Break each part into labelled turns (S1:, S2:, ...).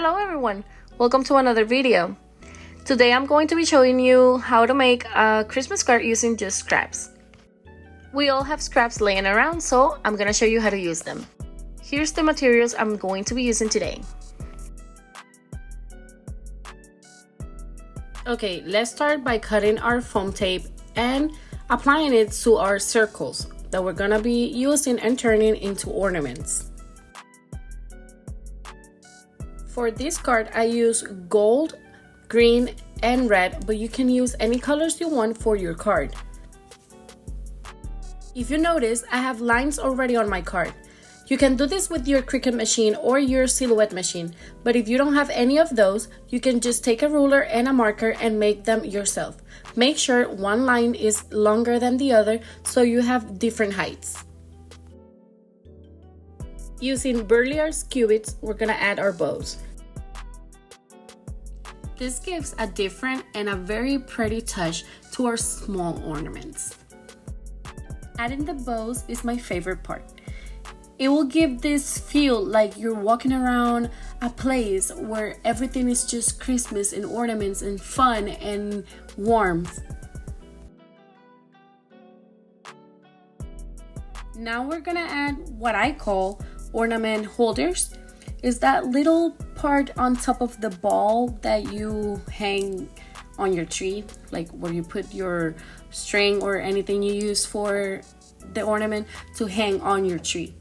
S1: Hello everyone, welcome to another video. Today I'm going to be showing you how to make a Christmas card using just scraps. We all have scraps laying around, so I'm gonna show you how to use them. Here's the materials I'm going to be using today. Okay, let's start by cutting our foam tape and applying it to our circles that we're gonna be using and turning into ornaments. For this card, I use gold, green, and red, but you can use any colors you want for your card. If you notice, I have lines already on my card. You can do this with your Cricut machine or your Silhouette machine, but if you don't have any of those, you can just take a ruler and a marker and make them yourself. Make sure one line is longer than the other so you have different heights. Using Bearly Arts cubits, we're gonna add our bows. This gives a different and a very pretty touch to our small ornaments. Adding the bows is my favorite part. It will give this feel like you're walking around a place where everything is just Christmas and ornaments and fun and warmth. Now we're gonna add what I call ornament holders. Is that little part on top of the ball that you hang on your tree, like where you put your string or anything you use for the ornament to hang on your tree.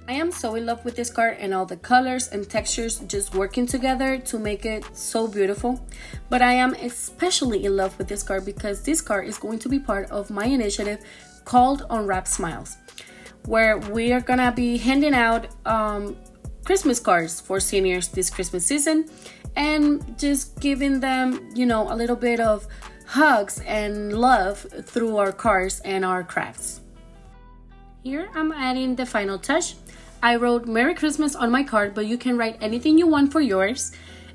S1: I am so in love with this card and all the colors and textures just working together to make it so beautiful. But I am especially in love with this card because this card is going to be part of my initiative called Unwrap Smiles, where we are gonna be handing out Christmas cards for seniors this Christmas season and just giving them, a little bit of hugs and love through our cards and our crafts. Here I'm adding the final touch. I wrote Merry Christmas on my card, but you can write anything you want for yours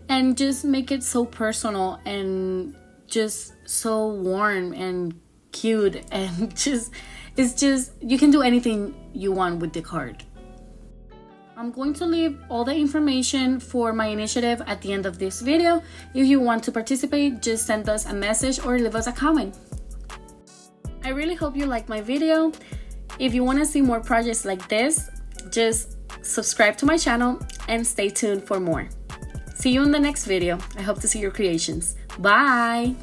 S1: and just make it so personal and just so warm and cute and you can do anything you want with the card. I'm going to leave all the information for my initiative at the end of this video. If you want to participate, just send us a message or leave us a comment. I really hope you liked my video. If you want to see more projects like this, just subscribe to my channel and stay tuned for more. See you in the next video. I hope to see your creations. Bye!